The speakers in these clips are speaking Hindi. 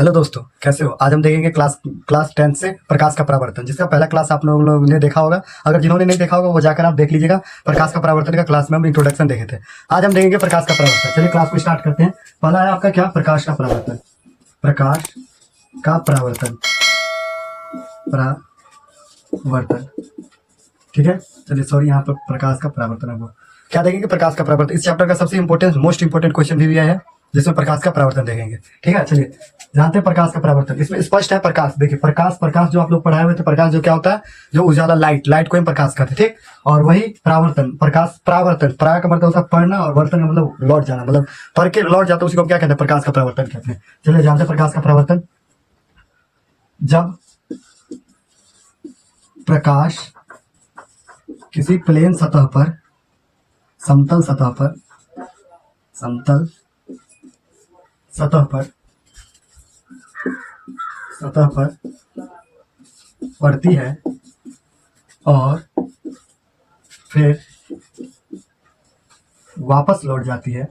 हेलो दोस्तों, कैसे हो। आज हम देखेंगे क्लास क्लास 10 से प्रकाश का परावर्तन, जिसका पहला क्लास आप लोगों ने देखा होगा। अगर जिन्होंने नहीं देखा होगा वो जाकर आप देख लीजिएगा। प्रकाश का परावर्तन का क्लास में हम इंट्रोडक्शन देखे थे। आज हम देखेंगे प्रकाश का परावर्तन। चलिए क्लास को स्टार्ट करते हैं। पहला है आपका क्या, प्रकाश का परावर्तन। प्रकाश का परावर्तन, परावर्तन, ठीक है। चलिए सॉरी, यहाँ पर प्रकाश का परावर्तन है वो क्या देखेंगे, प्रकाश का परावर्तन। इस चैप्टर का सबसे इंपॉर्टेंट मोस्ट इंपॉर्टेंट क्वेश्चन भी है जिसमें प्रकाश का परावर्तन देखेंगे, ठीक है। चलिए जानते हैं प्रकाश का परावर्तन। इसमें स्पष्ट है प्रकाश, देखिए प्रकाश जो आप लोग पढ़ाए हुए थे, प्रकाश जो क्या होता है, जो उजाला लाइट को हम प्रकाश कहते हैं, ठीक। और वही परावर्तन, परावर्तन का मतलब होता है पढ़ना, और वर्तन का मतलब लौट जाना, मतलब पढ़ के लौट जाता है, उसी को क्या कहते हैं, प्रकाश का परावर्तन कहते हैं। चलिए जानते हैं प्रकाश का परावर्तन। जब प्रकाश किसी प्लेन सतह पर, समतल सतह पर पड़ती है और फिर वापस लौट जाती है,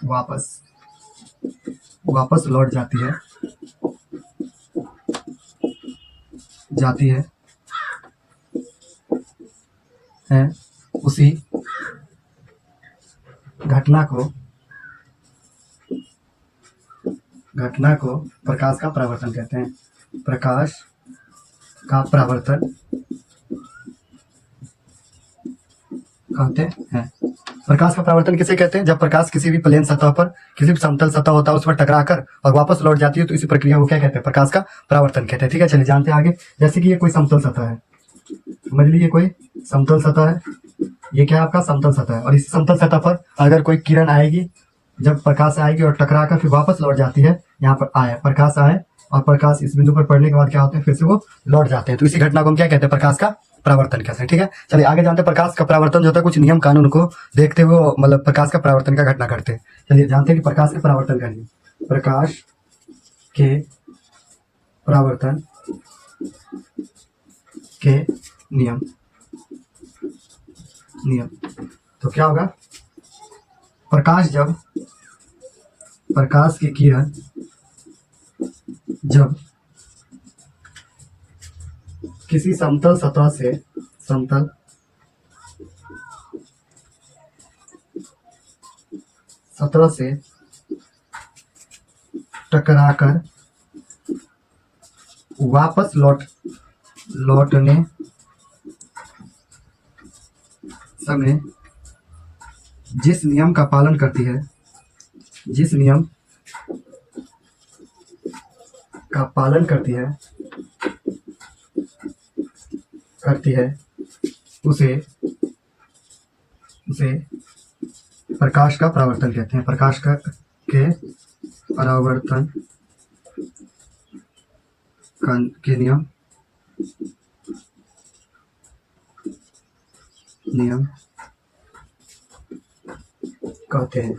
वापस लौट जाती है उसी घटना को प्रकाश का परावर्तन कहते हैं। प्रकाश का परावर्तन कहते हैं। प्रकाश का परावर्तन किसे कहते हैं, जब प्रकाश किसी भी प्लेन सतह पर, किसी भी समतल सतह होता है उस पर टकराकर और वापस लौट जाती है, तो इसी प्रक्रिया को क्या कहते हैं, प्रकाश का परावर्तन कहते हैं, ठीक है। चलिए जानते हैं आगे। जैसे कि ये कोई समतल सतह है, समझ लीजिए कोई समतल सतह है, ये क्या है आपका समतल सतह है, और इस समतल सतह पर अगर कोई किरण आएगी, जब प्रकाश आएगी और टकरा कर फिर वापस लौट जाती है, यहाँ पर प्रकाश आए और प्रकाश इस बिंदु पर पड़ने के बाद क्या होते हैं, फिर से वो लौट जाते हैं, तो इसी घटना को हम क्या कहते हैं, प्रकाश का परावर्तन कहते हैं, ठीक है। चलिए आगे जानते हैं प्रकाश का परावर्तन जो होता है, कुछ नियम कानून को देखते हुए मतलब प्रकाश का परावर्तन का घटना करते हैं। चलिए जानते हैं कि प्रकाश के परावर्तन का नियम। प्रकाश के परावर्तन के नियम तो क्या होगा, प्रकाश की किरण जब किसी समतल सतह से टकराकर वापस लौटने समय जिस नियम का पालन करती है, उसे प्रकाश का परावर्तन कहते हैं। प्रकाश के परावर्तन के नियम कहते हैं।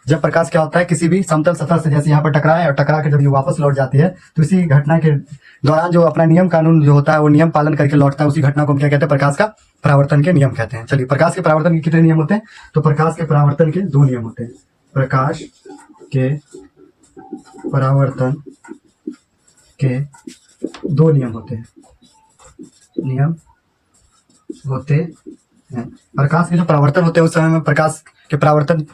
जब प्रकाश क्या होता है, किसी भी समतल सतह से जैसे यहाँ पर टकराए और टकरा के जब ये वापस लौट जाती है, तो इसी घटना के दौरान जो अपना नियम कानून जो होता है वो नियम पालन करके लौटता है, उसी घटना को हम क्या कहते हैं, प्रकाश का परावर्तन के नियम कहते हैं। चलिए प्रकाश के परावर्तन के कितने नियम होते हैं, तो प्रकाश के परावर्तन के 2 नियम होते हैं। प्रकाश के परावर्तन के 2 नियम होते हैं। प्रकाश के जो परावर्तन होते हैं उस समय में, प्रकाश के परावर्तन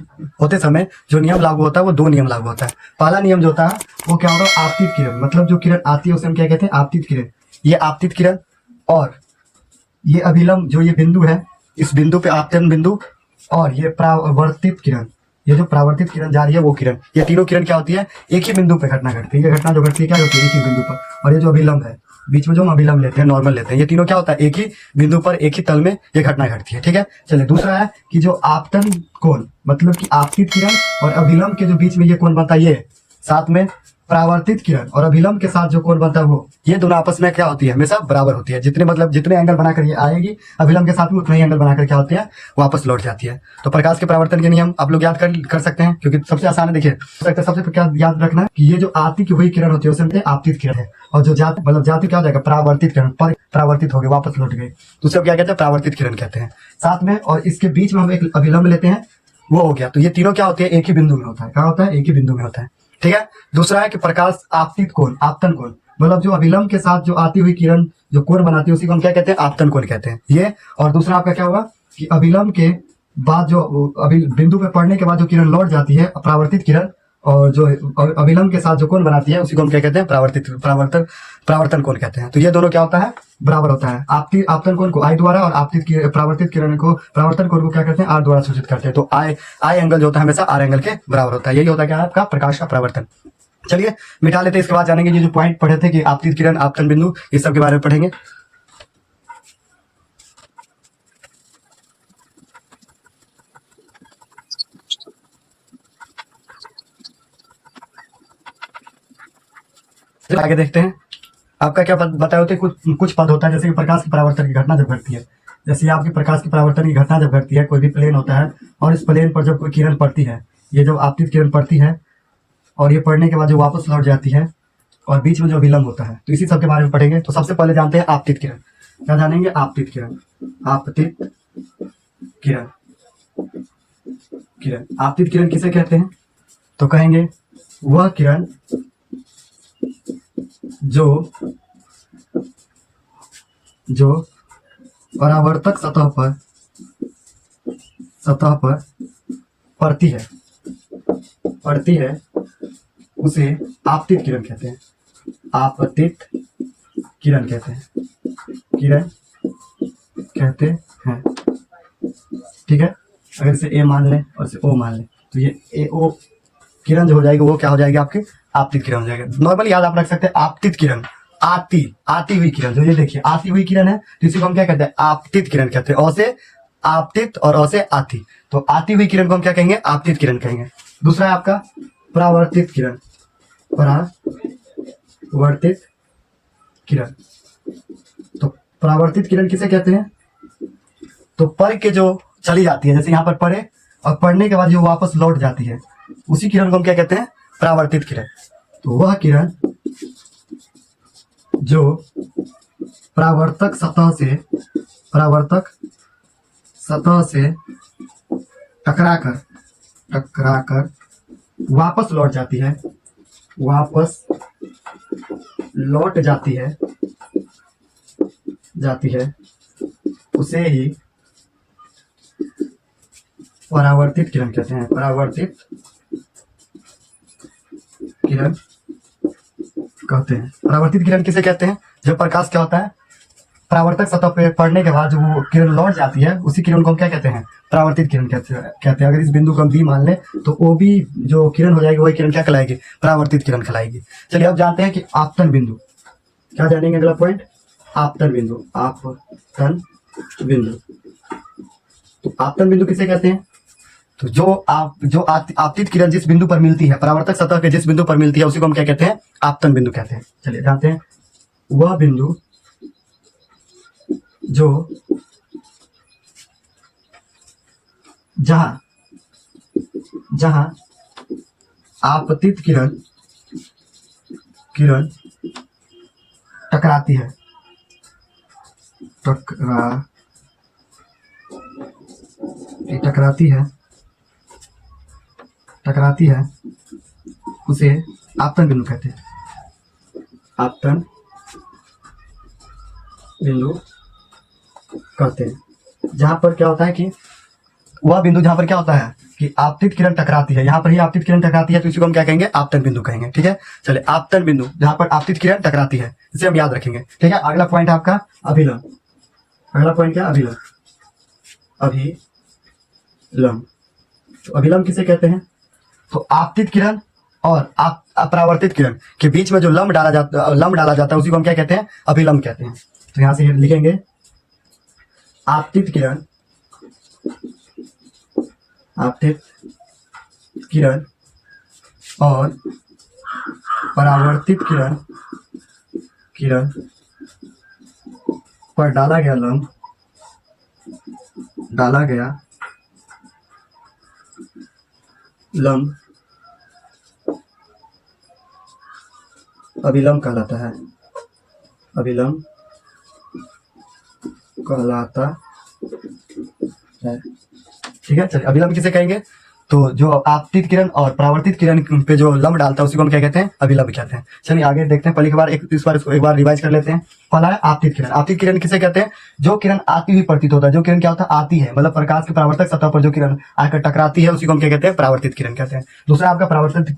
होते समय जो नियम लागू होता है वो 2 नियम लागू होता है। पहला नियम जो होता है वो क्या होगा, आपतित किरण, मतलब जो किरण आती है उसे हम क्या कहते हैं, आपतित किरण। ये आपतित किरण और ये अभिलंब जो ये बिंदु है, इस बिंदु पे आपतन बिंदु, और ये परावर्तित किरण, ये जो परावर्तित किरण जा रही है वो किरण, ये तीनों किरण क्या होती है, एक ही बिंदु पे घटना घटती है। ये घटना जो घटती है क्या होती है, एक ही बिंदु पर। और ये जो अभिलंब है, बीच में जो हम अभिलंब लेते हैं, नॉर्मल लेते हैं, ये तीनों क्या होता है, एक ही बिंदु पर एक ही तल में ये घटना घटती है, ठीक है। चलिए दूसरा है कि जो आपतन कोण, मतलब कि आपतित किरण और अभिलंब के जो बीच में ये कोण बनता है, ये साथ में परावर्तित किरण और अभिलंब के साथ जो कोण बनता है वो, ये दोनों आपस में क्या होती है, हमेशा बराबर होती है। जितने एंगल बनाकर ये आएगी अभिलंब के साथ में, उतने ही एंगल बनाकर क्या होती है, वापस लौट जाती है। तो प्रकाश के परावर्तन के नियम आप लोग याद कर सकते हैं, क्योंकि सबसे आसान है। देखिए सबसे क्या याद रखना है कि ये जो आती की हुई किरण होती है उसे आपतित किरण है, और जो जाति क्या हो जाएगा, परावर्तित किरण, पर परावर्तित हो गई, वापस लौट गई, तो उसे क्या कहते हैं, परावर्तित किरण कहते हैं। साथ में और इसके बीच में हम एक अभिलंब लेते हैं, वो हो गया। तो ये तीनों क्या होते हैं, एक ही बिंदु में होता है। क्या होता है, एक ही बिंदु में होता है। ठीक है। दूसरा है कि प्रकाश आपतित कोण, आपतन कोण, मतलब जो अभिलंब के साथ जो आती हुई किरण जो कोण बनाती है उसी को हम क्या कहते हैं, आपतन कोण कहते हैं ये। और दूसरा आपका क्या होगा कि अभिलंब के बाद जो बिंदु पे पड़ने के बाद जो किरण लौट जाती है परावर्तित किरण, और जो अभिलंब के साथ जो कोण बनाती है उसी को हम क्या कहते हैं, परावर्तन कोण कहते हैं। तो ये दोनों क्या होता है, बराबर होता है। आपतन कोण को आई द्वारा और परावर्तित किरण को, परावर्तन कोण को क्या कहते हैं, आर द्वारा सूचित करते हैं। तो आई एंगल जो होता है हमेशा आर एंगल के बराबर होता है। यही होता है क्या आपका प्रकाश का परावर्तन। चलिए मिटा लेते हैं। इसके बाद जानेंगे ये जो पॉइंट पढ़े थे कि आपतित किरण, आपतन बिंदु, इस सब के बारे में पढ़ेंगे। आगे देखते हैं। आपका क्या बताए होते हैं, कुछ पद होता है जैसे कि प्रकाश की परावर्तन की घटना जब घटती है, जैसे आपकी प्रकाश की परावर्तन की घटना जब घटती है, कोई भी प्लेन होता है और इस प्लेन पर जब कोई किरण पड़ती है, ये जब आपतित किरण पड़ती है और ये पढ़ने के बाद जो वापस लौट जाती है और बीच में जो विलंब होता है, तो इसी सब के बारे में पढ़ेंगे। तो सबसे पहले जानते हैं आपतित किरण। क्या जानेंगे, आपतित किरण। आपतित किरण, किरण आपतित किरण किसे कहते हैं, तो कहेंगे वह किरण जो परावर्तक सतह पर पड़ती है उसे आपतित किरण कहते हैं। आपतित किरण कहते हैं, ठीक है। अगर इसे ए मान लें और इसे ओ मान लें तो ये ए ओ किरण जो हो जाएगी वो क्या हो जाएगी, आपकी आपतित किरण हो जाएगा। नॉर्मली याद आप रख सकते हैं आपतित किरण, आती हुई किरण। जो ये देखिए आती हुई किरण है तो इसी को हम क्या कहते हैं, आपतित किरण कहते हैं। औ से आपतित और अ से आती, तो आती हुई किरण को हम क्या कहेंगे, आपतित किरण कहेंगे। दूसरा है आपका परावर्तित किरण। परावर्तित किरण, तो परावर्तित किरण किसे कहते हैं, तो पढ़ के जो चली जाती है, जैसे यहाँ पर पढ़े और पढ़ने के बाद जो वापस लौट जाती है उसी किरण को हम क्या कहते हैं, परावर्तित किरण। तो वह किरण जो परावर्तक सतह से टकराकर वापस लौट जाती है, उसे ही परावर्तित किरण कहते हैं। परावर्तित किरण कहते हैं। परावर्तित किरण किसे कहते हैं, जब प्रकाश क्या होता है, परावर्तक सतह पे पड़ने के बाद जो वो किरण लौट जाती है उसी किरण को हम क्या कहते हैं, परावर्तित किरण कहते हैं। अगर इस बिंदु को हम बी मान लें तो ओ बी जो किरण हो जाएगी वही किरण क्या कहलाएगी, परावर्तित किरण कहलाएगी। चलिए अब जानते हैं कि आपतन बिंदु। क्या जानेंगे अगला पॉइंट, आपतन बिंदु। आपतन बिंदु, तो आपतन बिंदु किसे कहते हैं, तो जो आपतित किरण जिस बिंदु पर मिलती है, परावर्तक सतह के जिस बिंदु पर मिलती है उसी को हम क्या कहते हैं, आपतन बिंदु कहते हैं। चलिए जानते हैं, वह बिंदु जो जहां आपतित किरण टकराती है उसे आपतन बिंदु कहते हैं। आपतन बिंदु कहते हैं। जहां पर क्या होता है कि वह बिंदु जहां पर क्या होता है कि आपतित किरण टकराती है, यहाँ पर ही आपतित किरण टकराती है तो इसी को हम क्या कहेंगे, आपतन बिंदु कहेंगे। ठीक है, चलिए आपतन बिंदु जहां पर आपतित किरण टकराती है इसे हम याद रखेंगे। ठीक है, अगला पॉइंट आपका अभिलंब। अगला पॉइंट क्या, अभिलंब। अभिलंब, तो अभिलंब किसे कहते हैं, तो आपतित किरण और अपरावर्तित किरण के बीच में जो लंब डाला जाता है उसी को हम क्या कहते हैं, अभिलंब कहते हैं। तो यहां से लिखेंगे आपतित किरण और परावर्तित किरण पर डाला गया लंब अभिलंब कहलाता है। अभिलंब कहलाता है। ठीक है, चलिए अभिलंब किसे कहेंगे, तो जो आपतित किरण और परावर्तित किरण पे जो लंब डालता है उसी को हम क्या कहते हैं, अभिलंब कहते हैं। चलिए आगे देखते हैं। पहले के बार इस बार इसको एक बार रिवाइज कर लेते हैं। पहला है आपतित किरण। आपतित किरण किसे कहते हैं? जो किरण आती हुई प्रतीत होता है। जो किरण क्या होता है? आती है, मतलब प्रकाश की परावर्तक सतह पर जो किरण आकर टकराती है उसी को हम क्या कहते हैं? परावर्तित किरण कहते हैं। दूसरा आपका परावर्तित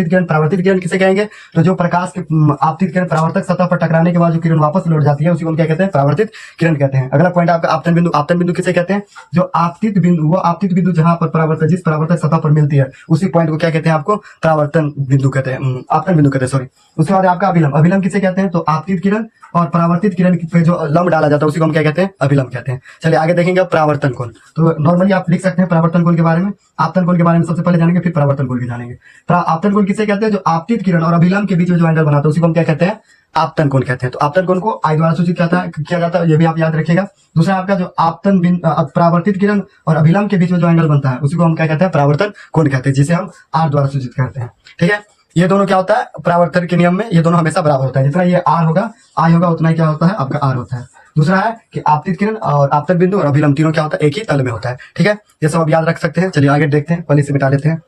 किरण। परावर्तित किरण किसे कहेंगे? तो जो प्रकाश के आपतित किरण परावर्तक सतह पर टकराने के बाद जो किरण वापस लौट जाती है उसी को हम क्या कहते हैं? परावर्तित किरण कहते हैं। अगला पॉइंट आपका आपतन बिंदु। आपतन बिंदु किसे कहते हैं? जो आपतित बिंदु, वो आपतित बिंदु जहां पर परावर्तक, जिस परावर्तक सतह पर मिलती है उसी पॉइंट को क्या कहते हैं? आपको परावर्तन बिंदु कहते हैं, आपतन बिंदु कहते हैं, सॉरी। उसके बाद आपका अभिलंब। अभिलंब किसे कहते हैं? तो आपतित किरण और परावर्तित किरण पे जो लंब डाला जाता है उसी को हम क्या कहते हैं? अभिलंब कहते हैं। चलिए आगे देखेंगे अब परावर्तन कोण। तो नॉर्मली आप लिख सकते हैं परावर्तन कोण के बारे में। आपतन कोण के बारे में सबसे पहले जानेंगे, फिर परावर्तन कोण के जानेंगे। आपतन कोण किसे कहते हैं? जो आपतित किरण और अभिलंब के बीच में जो एंगल बनाता है उसी को हम क्या कहते हैं? आपतन कोण कहते हैं। तो आपतन कोण को आई द्वारा सूचित किया जाता है, ये भी आप याद रखिएगा। दूसरा आपका जो आपतन परावर्तित किरण और अभिलंब के बीच में जो एंगल बनता है उसी को हम क्या कहते हैं? परावर्तन कोण कहते हैं, जिसे हम आर द्वारा सूचित करते हैं। ठीक है, ये दोनों क्या होता है परावर्तन के नियम में? ये दोनों हमेशा बराबर होता है। जितना ये आर होगा, आई होगा, उतना ही क्या होता है? आपका आर होता है। दूसरा है कि आपतित किरण और आपतन बिंदु और अभिलंब तीनों क्या होता है? एक ही तल में होता है। ठीक है, ये सब आप याद रख सकते हैं। चलिए आगे देखते हैं, पहले इसे मिटा लेते हैं।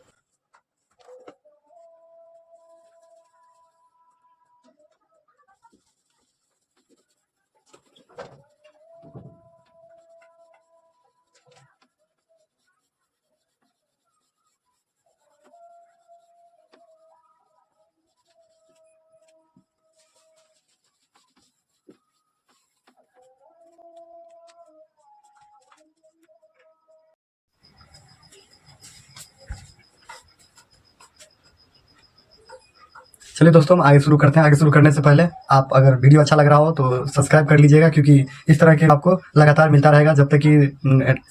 चलिए दोस्तों हम आगे शुरू करते हैं। आगे शुरू करने से पहले आप अगर वीडियो अच्छा लग रहा हो तो सब्सक्राइब कर लीजिएगा, क्योंकि इस तरह के आपको लगातार मिलता रहेगा जब तक कि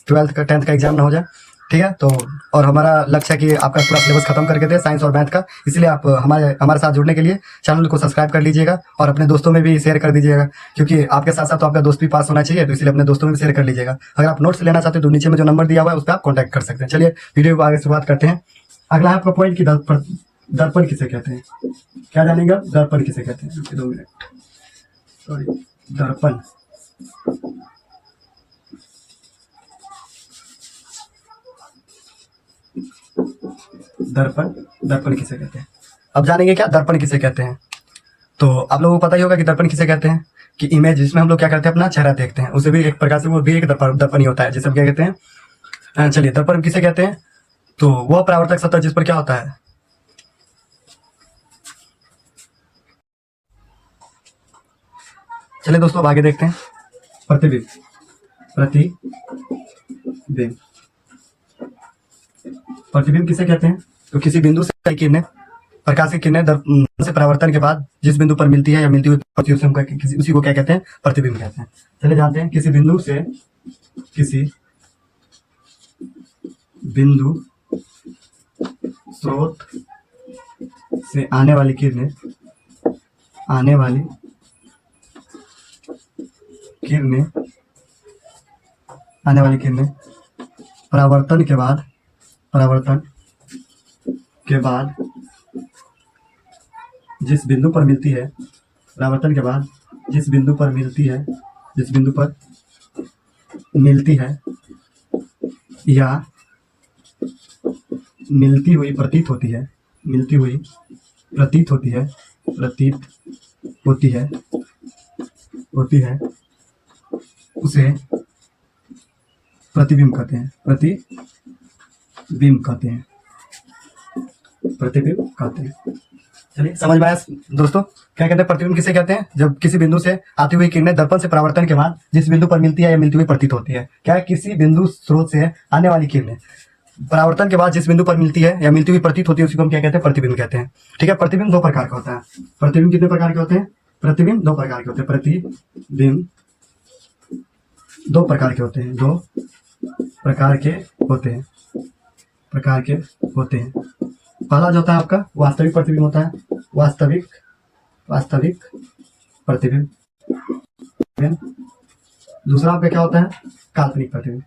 12th का 10th का एग्जाम ना हो जाए। ठीक है, तो और हमारा लक्ष्य है कि आपका पूरा सिलेबस खत्म करके दे साइंस और मैथ का। इसलिए आप हमारे साथ जुड़ने के लिए चैनल को सब्सक्राइब कर लीजिएगा और अपने दोस्तों में भी शेयर कर दीजिएगा, क्योंकि आपके साथ साथ तो आपका दोस्त भी पास होना चाहिए, तो इसलिए अपने दोस्तों में भी शेयर कर लीजिएगा। अगर आप नोट्स लेना चाहते हैं तो नीचे में जो नंबर दिया हुआ है उस पर आप कॉन्टैक्ट कर सकते हैं। चलिए वीडियो को आगे शुरुआत करते हैं। अगला है आपका पॉइंट की दर्पण किसे कहते हैं? क्या जानेंगे आप? दर्पण किसे कहते हैं? 2 मिनट, सॉरी, दर्पण। दर्पण दर्पण किसे कहते हैं? अब जानेंगे क्या दर्पण किसे कहते हैं। तो आप लोगों को पता ही होगा कि दर्पण किसे कहते हैं, कि इमेज जिसमें हम लोग क्या करते हैं, अपना चेहरा देखते हैं, उसे भी एक प्रकार से वो भी एक दर्पण ही होता है, जिसे हम क्या कहते हैं। चलिए दर्पण किसे कहते हैं? तो वह परावर्तक सतह जिस पर क्या होता है, चलिए दोस्तों अब आगे देखते हैं। प्रतिबिंब। प्रतिबिंब प्रतिबिंब किसे कहते हैं? तो किसी बिंदु से किरणें, प्रकाश की किरणें दर्पण से परावर्तन के बाद जिस बिंदु पर मिलती है या मिलती हुई पड़ती है उसी को क्या कहते हैं? प्रतिबिंब कहते हैं। चलिए जानते हैं, किसी बिंदु स्रोत से आने वाली किरणें परावर्तन के बाद जिस बिंदु पर मिलती है, परावर्तन के बाद जिस बिंदु पर मिलती है या मिलती हुई प्रतीत होती है उसे प्रतिबिंब कहते हैं। प्रतिबिंब कहते हैं। चलिए समझ में आया दोस्तों, क्या कहते हैं प्रतिबिंब किसे कहते हैं? जब किसी बिंदु से आती हुई किरणें दर्पण से परावर्तन के बाद जिस बिंदु पर मिलती है या मिलती हुई प्रतीत होती है। क्या है? किसी बिंदु स्रोत से आने वाली किरणें परावर्तन के बाद जिस बिंदु पर मिलती है या मिलती हुई प्रतीत होती है उसी को हम क्या कहते हैं? प्रतिबिंब कहते हैं। ठीक है, प्रतिबिंब 2 प्रकार का होता है। प्रतिबिंब कितने प्रकार के होते हैं? प्रतिबिंब 2 प्रकार के होते हैं। प्रतिबिंब 2 प्रकार के होते हैं। पहला जो होता है आपका वास्तविक प्रतिबिंब होता है। वास्तविक प्रतिबिंब। दूसरा आपका क्या होता है? काल्पनिक प्रतिबिंब।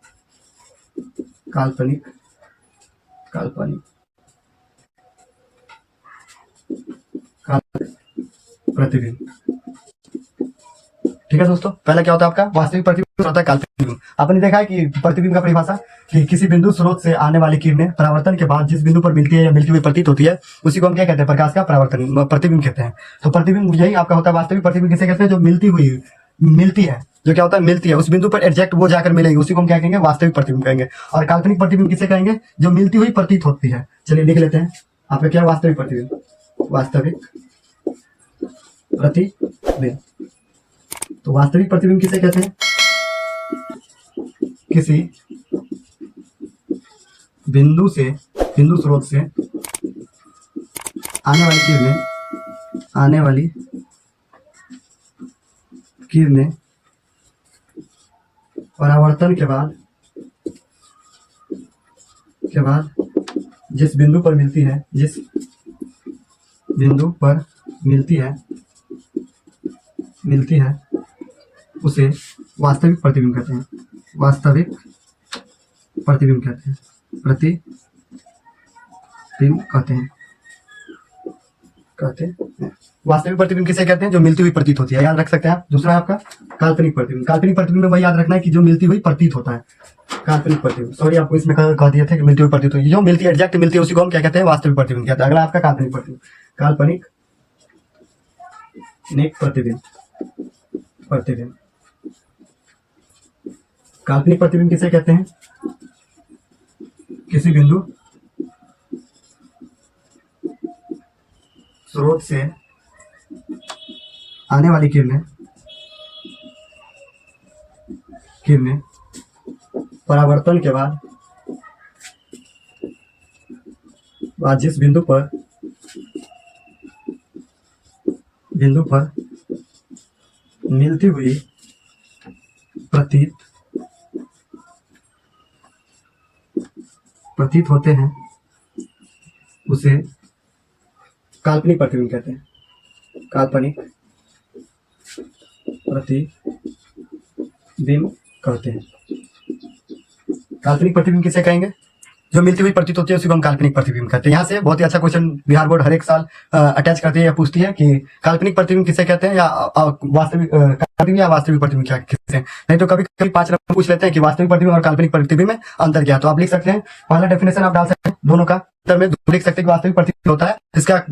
काल्पनिक प्रतिबिंब। ठीक है दोस्तों, पहला क्या होता है आपका वास्तविक प्रतिबिंब, होता है काल्पनिक प्रतिबिंब। आपने देखा है कि प्रतिबिंब का परिभाषा कि किसी बिंदु स्रोत से आने वाली किरणें परावर्तन के बाद जिस बिंदु पर मिलती है या मिलती हुई प्रतीत होती है उसी को हम क्या कहते हैं, प्रकाश का परावर्तन प्रतिबिंब कहते हैं। तो प्रतिबिंब यही आपका होता है। वास्तविक प्रतिबिंब किसे कहते हैं, जो मिलती है, जो क्या होता है, मिलती है, उस बिंदु पर एग्जैक्ट वो जाकर मिलेगी, उसी को हम क्या कहेंगे, वास्तविक प्रतिबिंब कहेंगे। और काल्पनिक प्रतिबिंब किसे कहेंगे, जो मिलती हुई प्रतीत होती है। चलिए लिख लेते हैं, आपका क्या वास्तविक प्रतिबिंब, वास्तविक प्रतिबिंब। तो वास्तविक प्रतिबिंब किसे कहते हैं, किसी बिंदु स्रोत से आने वाली किरणें परावर्तन के बाद जिस बिंदु पर मिलती है उसे वास्तविक प्रतिबिंब कहते हैं। वास्तविक प्रतिबिंब कहते हैं, प्रतिबिंब कहते हैं। वास्तविक प्रतिबिंब किसे कहते हैं, जो मिलती हुई प्रतीत होती है, याद रख सकते हैं आप। दूसरा है आपका काल्पनिक प्रतिबिंब। काल्पनिक प्रतिबिंब में वही याद रखना है कि जो मिलती हुई प्रतीत होता है, काल्पनिक प्रतिबिंब। सॉरी, आपको इसमें कह दिए थे कि मिलती हुई प्रतीत होती है, जो मिलती है, एग्जैक्ट मिलती है, उसी को हम क्या कहते हैं, वास्तविक प्रतिबिंब कहते हैं। अगला आपका काल्पनिक प्रतिबिंब। काल्पनिक प्रतिबिंब काल्पनिक प्रतिबिंब किसे कहते हैं, किसी बिंदु स्रोत से आने वाली किरणें परावर्तन के बाद जिस बिंदु पर मिलती हुई प्रतीत होते हैं उसे काल्पनिक प्रतिबिंब कहते हैं। काल्पनिक प्रतिबिंब कहते हैं। काल्पनिक प्रतिबिंब किसे कहेंगे, जो मिलती हुई प्रतीत होती है उसी को हम काल्पनिक प्रतिबिंब कहते हैं। यहाँ से बहुत ही अच्छा क्वेश्चन बिहार बोर्ड हर एक साल अटैच करती है या पूछती है कि काल्पनिक प्रतिबिंब किसे कहते हैं, या वास्तविक प्रतिबिंब क्या कहते हैं। नहीं तो कभी कभी 5 नंबर पूछ लेते हैं कि वास्तविक प्रतिबिंब और काल्पनिक प्रतिबिंब में अंतर क्या है। तो आप लिख सकते हैं, पहला डेफिनेशन आप डाल सकते हैं, दोनों का उत्तर में लिख सकते हैं कि वास्तविक प्रतिबिंब होता है इसका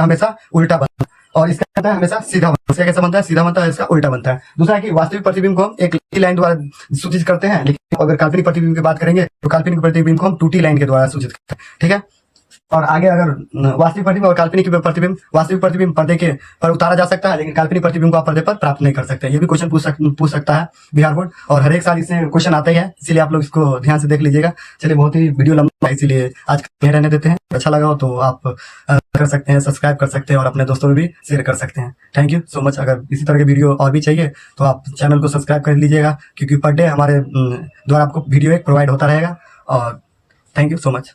हमेशा उल्टा बनता है, और इसका बनता है हमेशा सीधा बनता है। इसका कैसा बनता है, सीधा बनता है, इसका उल्टा बनता है। दूसरा है कि वास्तविक प्रतिबिंब को हम एक लाइन द्वारा सूचित करते हैं, लेकिन अगर काल्पनिक प्रतिबिंब की बात करेंगे तो काल्पनिक प्रतिबिंब को हम 2T लाइन के द्वारा सूचित करते हैं। ठीक है, और आगे अगर वास्तविक प्रतिबिंब और काल्पनिक प्रतिबिंब, वास्तविक प्रतिबिंब पर्दे के पर उतारा जा सकता है, लेकिन काल्पनिक प्रतिबिंब को आप पर्दे पर प्राप्त नहीं कर सकते। ये भी क्वेश्चन पूछ सकता है बिहार बोर्ड, और हर एक साल इससे क्वेश्चन आता ही है, इसीलिए आप लोग इसको ध्यान से देख लीजिएगा। चलिए, बहुत ही वीडियो लंबा है, इसीलिए आज रहने देते हैं। अच्छा लगा हो तो आप कर सकते हैं, सब्सक्राइब कर सकते हैं और अपने दोस्तों में भी शेयर कर सकते हैं। Thank you so much. अगर इसी तरह के वीडियो और भी चाहिए तो आप चैनल को सब्सक्राइब कर लीजिएगा, क्योंकि पर डे हमारे द्वारा आपको वीडियो एक प्रोवाइड होता रहेगा। और थैंक यू सो मच।